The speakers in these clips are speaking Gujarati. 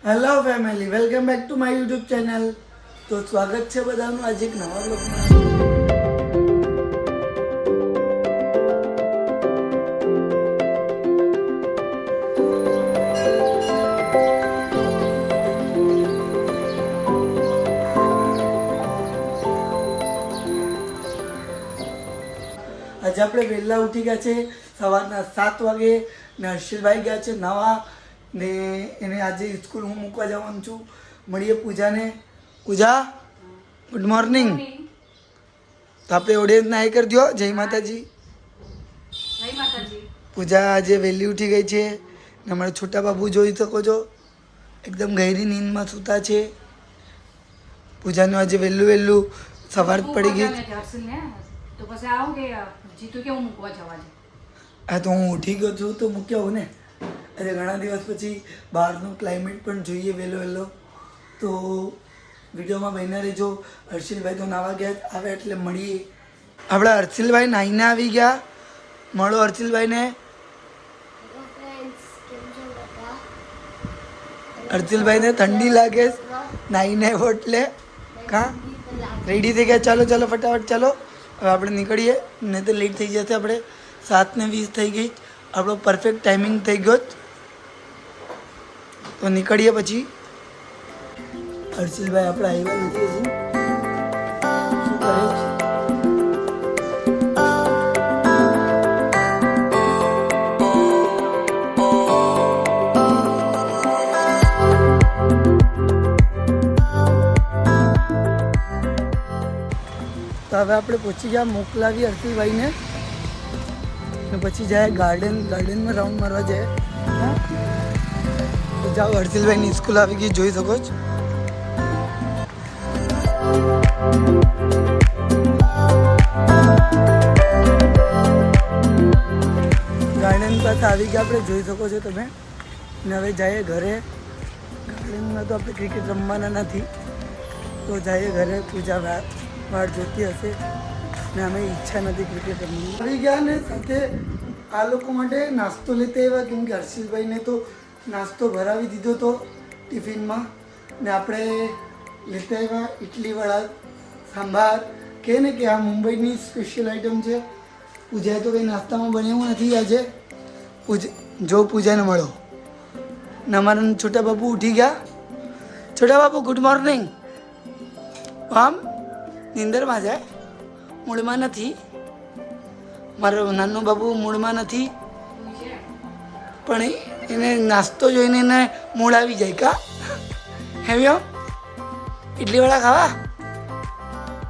Hello family, welcome back to my YouTube channel. તો સ્વાગત છે બધાનું આજે એક નવા બ્લોગમાં. આજે આપણે વહેલા ઉઠી ગયા છે સવારના 7 વાગે ને હર્ષિલભાઈ ગયા છે નવા ને એને આજે સ્કૂલ હું મૂકવા જવાનું છું. મળીએ પૂજાને. પૂજા, ગુડ મોર્નિંગ. તો આપણે ઓડિયન્સ ના કરી દો. જય માતાજી. જય માતાજી. પૂજા આજે વહેલી ઉઠી ગઈ છે ને અમારા છોટા બાબુ જોઈ શકો છો એકદમ ગહેરી નીંદમાં સૂતા છે. પૂજાનું આજે વહેલું સવાર પડી ગઈ. તો પછી આવું કે જીતું કેવું મૂકવા જવા છે. હા તો હું ઉઠી ગયો છું તો મૂક્યા હોઉં ને. આજે ઘણા દિવસ પછી બહારનું ક્લાઇમેટ પણ જોઈએ વહેલો. તો વિડીયોમાં બહેના રહેજો. હર્ષિલભાઈ તો નાવા ગયા આવે એટલે મળીએ. આપણા હર્ષિલભાઈ નાહીને આવી ગયા. મળો હર્ષિલભાઈને. હર્ષિલભાઈને ઠંડી લાગે નાહીને આવ્યો એટલે કાં રેડી થઈ ગયા. ચાલો ફટાફટ ચાલો હવે આપણે નીકળીએ નહીં તો લેટ થઈ જશે. આપણે 7:20 થઈ ગઈ. આપણો પરફેક્ટ ટાઈમિંગ થઈ ગયો તો નીકળીએ. પછી હર્ષિલભાઈ આપણે આવ્યા નથી હજી. શું કરે છે? તો હવે આપણે પહોંચી ગયા. મોકલાવી હર્ષિલભાઈને ને પછી જાય ગાર્ડનમાં રાઉન્ડ મારવા જાય. હા તો જાઓ. હર્ષિલભાઈની સ્કૂલ આવી ગઈ, જોઈ શકો છો. ગાર્ડન પાસે આવી ગયા આપણે, જોઈ શકો છો તમે. ને હવે જઈએ ઘરે. ગાર્ડનમાં તો આપણે ક્રિકેટ રમવાના નથી તો જઈએ ઘરે. પૂજા વાળ જોતી હશે ને અમે ઈચ્છા નથી ક્રિકેટ રમવાની. આવી ગયા ને સાથે આ લોકો માટે નાસ્તો લેતા આવ્યા કેમ કે હર્ષિલભાઈને તો નાસ્તો ભરાવી દીધો હતો ટિફિનમાં. ને આપણે લેતા આવ્યા ઇડલીવાળા સાંભાર. કહે ને કે આ મુંબઈની સ્પેશિયલ આઈટમ છે. પૂજાએ તો કંઈ નાસ્તામાં બનાવ્યું નથી આજે. પૂજાને મળો ને અમારા છોટા બાબુ ઉઠી ગયા. છોટા બાબુ ગુડ મોર્નિંગ. આમ નીંદરમાં જાય, મૂળમાં નથી. મારો નાનો બાબુ મૂળમાં નથી પણ એને નાસ્તો જોઈને એને મૂળ આવી જાય. કા હેવ્યો ઇડલીવાળા ખાવા?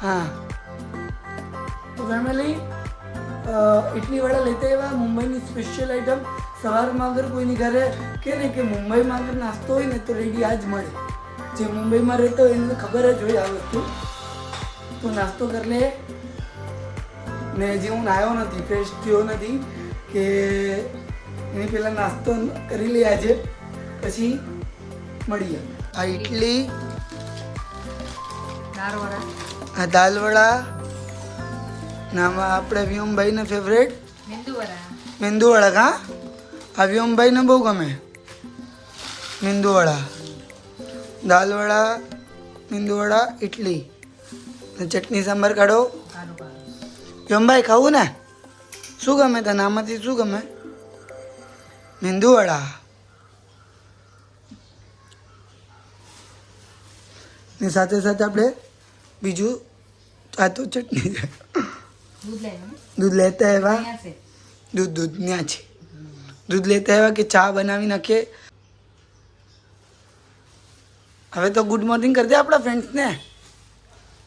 હા તો ફેમિલી ઇડલીવાળા લેતા આવ્યા. મુંબઈની સ્પેશિયલ આઈટમ. સવારમાં અગર કોઈની ઘરે કે ને કે મુંબઈમાં અગર નાસ્તો હોય ને તો રેડી આ જ મળે. જે મુંબઈમાં રહેતો હોય એને ખબર જ હોય આ વસ્તુ. તો નાસ્તો કરી લે. ને હજી હું નાહ્યો નથી, ફ્રેશ થયો નથી કે એની પહેલાં નાસ્તો કરી લે આજે પછી મળીએ. આ ઇડલી, આ દાલવડા ને આમાં આપણે વ્યોમભાઈને ફેવરેટ મેંદુવડા. કાં આ વ્યોમભાઈને બહુ ગમે મેંદુવડા. દાલવડા, મેંદુવડા, ઇડલી ને ચટણી સાંભાર કાઢો. વ્યોમભાઈ ખાવું ને? શું ગમે તને આમાંથી? શું ગમે? મેંદુવડા ને સાથે આપણે બીજું આ તો ચટણી છે. દૂધ લેતા આવ્યા. દૂધ ત્યાં છે. દૂધ લેતા આવ્યા કે ચા બનાવી નાખીએ. હવે તો ગુડ મોર્નિંગ કરી દે આપણા ફ્રેન્ડ્સને.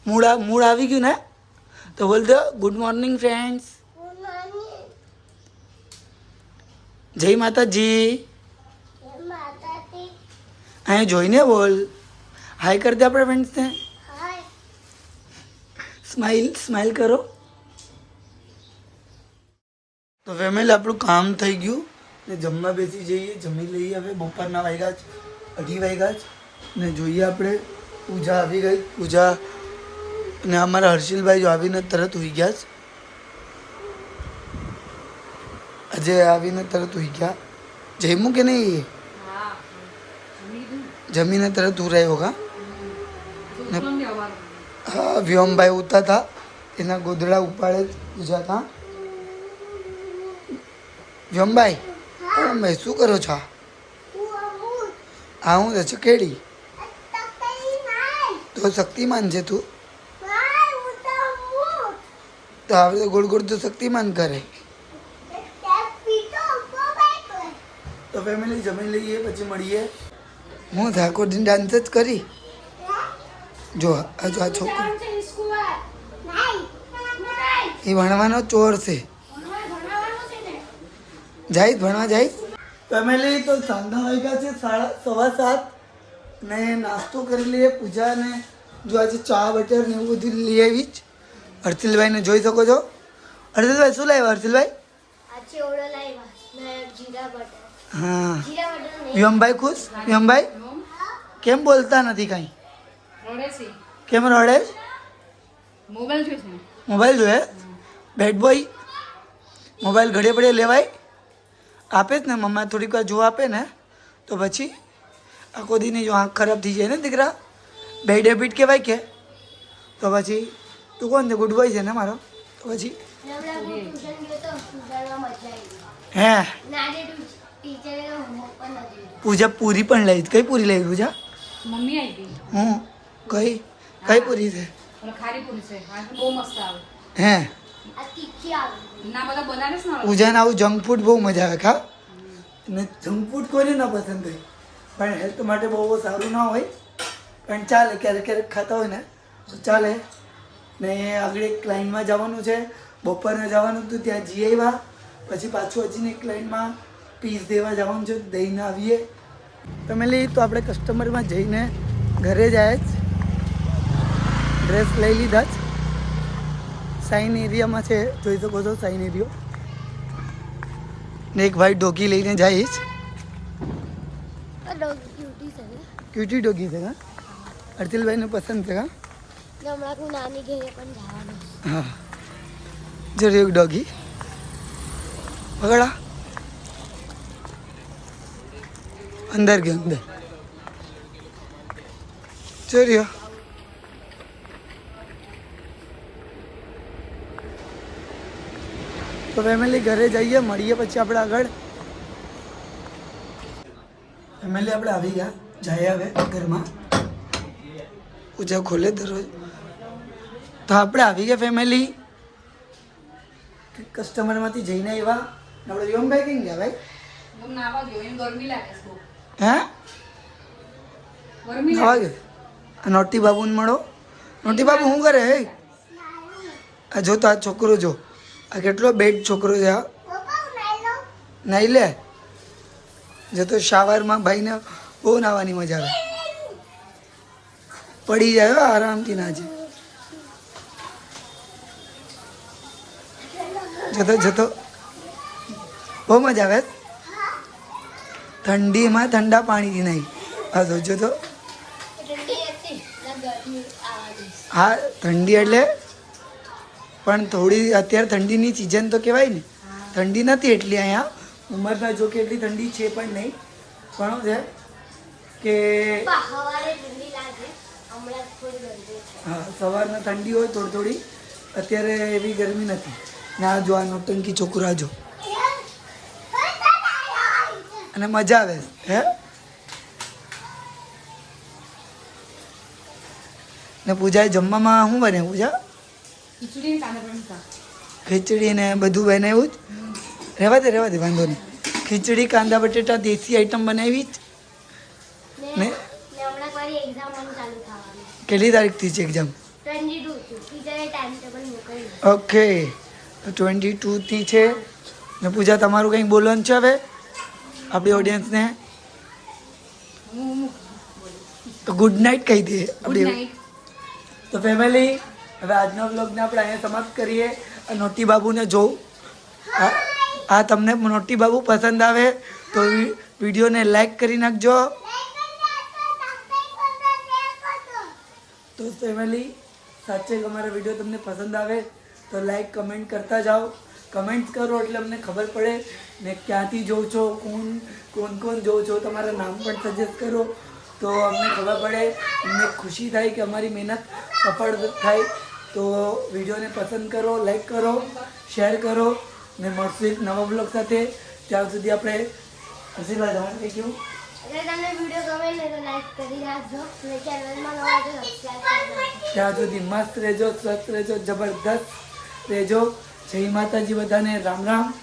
મૂળ આવી ગયું ને તો બોલ દો ગુડ મોર્નિંગ ફ્રેન્ડ્સ. જય માતાજી. અહીંયા જોઈને બોલ. હાય કરી દે આપણા ફ્રેન્ડ્સને. સ્માઈલ કરો. તો ફેમિલી આપણું કામ થઈ ગયું ને જમવા બેસી જઈએ. જમી લઈએ. હવે બપોરના વાગ્યા જ 2:30 વાગ્યા જ ને જોઈએ આપણે. પૂજા આવી ગઈ. પૂજા ને અમારા હર્ષિલભાઈ જો આવીને તરત હોઈ ગયા છે. આજે આવીને તરત હોઈ ગયા. જમ્યું કે નહીં? જમીને તરત ઉરાઈ હોગા ઉતરણ દેવાનું. હા વ્યોમભાઈ ઉતા હતા એના ગોદડા ઉપાડે પૂજા હતા. વ્યોમભાઈ વ્યોમભાઈ શું કરો છો? હા હું છે કેડી તો શક્તિમાન છે તું તો હવે ગોળ ગોળ તો શક્તિમાન કરે. તો ફેમિલી જમી લઈએ પછી મળીએ. હું ઠાકોર દિન ડાન્સ જ કરી જો આ છોકરો એ ભણવાનો ચોર છે. જાય ભણવા જાય. ફેમિલી તો સાંજના વાગ્યા છે 7:15 ને નાસ્તો કરી લઈએ. પૂજાને જો આજે ચા બટર ને એવું બધું લઈ આવી જ. હર્ષિલભાઈને જોઈ શકો છો. હર્ષિલભાઈ શું લાવ્યા હર્ષિલભાઈ? હા વ્યોમભાઈ ખુશ? વ્યોમભાઈ કેમ બોલતા નથી કાંઈ? રડે છે. કેમ રડે? મોબાઈલ જોઈ છે. મોબાઈલ જોઈએ? બેડ બોય મોબાઈલ ઘડે પડે લેવાય? આપે જ ને મમ્મા થોડીક વાર જો આપે ને તો પછી આખો દીની જો આંખ ખરાબ થઈ જાય ને દીકરા. બેડ હેબિટ કહેવાય કે તો પછી તું કોણ છે? ગુડ બોય છે ને મારો તો પછી હે પૂજા પૂરી પણ લઈ. કઈ પૂરી લઈ પૂજા? મમ્મી આવી ગઈ. હું કઈ કઈ પૂરી છે? ઓલો ખારી પૂરી છે. આ તો બહુ મસ્ત આવે. હે ના બધા બનાવે છે ને. પૂજાને આવું જંક ફૂડ બહુ મજા આવે ખા. ને જંક ફૂડ કોઈને ના પસંદ હોય પણ હેલ્થ માટે બહુ સારું ના હોય પણ ચાલે ક્યારેક ક્યારેક ખાતા હોય ને તો ચાલે. ને આગળ એક લાઈનમાં જવાનું છે. બપોરને જવાનું હતું ત્યાં જઈ આવ્યા. પછી પાછું હજીને એક લાઈનમાં પીસ દેવા જવાનું છે દઈને આવીએ. ફેમિલી તો આપણે કસ્ટમરમાં જઈને ઘરે જાય જ. ડ્રેસ લઈ લીધા જ. સાઈન એરિયામાં છે જોઈ શકો છો સાઈન એરિયો. ને એક ભાઈ ડોગી લઈને જઈશ. ક્યુટી ડોગી છે હા. હર્ષિલભાઈને પસંદ છે હા. હા જરૂર એક ડોગી પકડા અંદર ગયો અંદર ચોર્યો. તો ફેમિલી ઘરે જઈએ મળીએ પછી આપણે આગળ. ફેમિલી આપણે આવી ગયા જઈએ હવે ઘરમાં. પૂજા ખોલે દરરોજ તો આપણે આવી ગયા ફેમિલી. કસ્ટમરમાંથી જઈને આવ્યા. આપણે વ્યોમભાઈ કઈ ગયા ભાઈ? તમને આવા જો એમ ગરમી લાગે છે બહુ. હે ગરમી આવા લાગે. ગયા નોટી બાબુને મળો. નોટી બાબુ શું કરે હે? આ જો તો આ છોકરો જો આ કેટલો બેડ છોકરો છે. આ નહીં લે જો તો શાવરમાં ભાઈને બહુ નાહવાની મજા આવે. પડી જાય આરામથી નાજે. જતો જતો બહુ મજા આવે. ઠંડીમાં ઠંડા પાણીથી નાહી. હા તો જતો હા ઠંડી એટલે પણ થોડી અત્યારે ઠંડીની સિઝન તો કહેવાય ને. ઠંડી નથી એટલી અહીંયા ઉંમરના જો કે એટલી ઠંડી છે પણ નહીં. પણ છે કે હા સવારમાં ઠંડી હોય થોડી થોડી. અત્યારે એવી ગરમી નથી. ના જો આ નોટંકી છોકરા જો અને મજા આવે હે. ને પૂજાએ જમવામાં શું બને પૂજા? ખીચડી કાંદા બટાકા. ખીચડી ને બધું બનાવ્યું જ. રહેવા દે વાંધો નહીં. ખીચડી કાંદા બટેટા દેશી આઈટમ બનાવી જ ને. કેટલી તારીખથી છે એક્ઝામ? ઓકે તો 22થી છે. ને પૂજા તમારું કંઈક બોલવાનું છે હવે આપણી ઓડિયન્સને? તો ગુડ નાઇટ કહી દઈએ આપણી. તો ફેમિલી હવે આજના વ્લોગને આપણે અહીંયા સમાપ્ત કરીએ. નોટી બાબુને જોઉં. આ તમને નોટી બાબુ પસંદ આવે તો વિડીયોને લાઈક કરી નાખજો. તો ફેમિલી સાચે અમારા વિડીયો તમને પસંદ આવે તો લાઈક કમેન્ટ કરતા જાઓ. કમેન્ટ કરો એટલે અમને ખબર પડે ને ક્યાંથી જોવો છો, કોણ જોવો છો. તમારા નામ પણ સજેસ્ટ કરો તો અમને ખબર પડે, અમને ખુશી થાય કે અમારી મહેનત સફળ થાય. તો વિડીયોને પસંદ કરો, લાઈક કરો, શેર કરો ને મળશું એક નવા બ્લોગ સાથે. ત્યાં સુધી આપણે આશીર્વાદ થઈ ગયું. અગર તમને વિડીયો ગમે ને તો લાઈક કરી રાખજો અને ચેનલમાં નવા હોય તો સબસ્ક્રાઇબ કરી નાખજો. ત્યાં સુધી મસ્ત રહેજો, સ્વસ્થ રહેજો, જબરદસ્ત રહેજો. જય માતાજી બધાને. રામ રામ.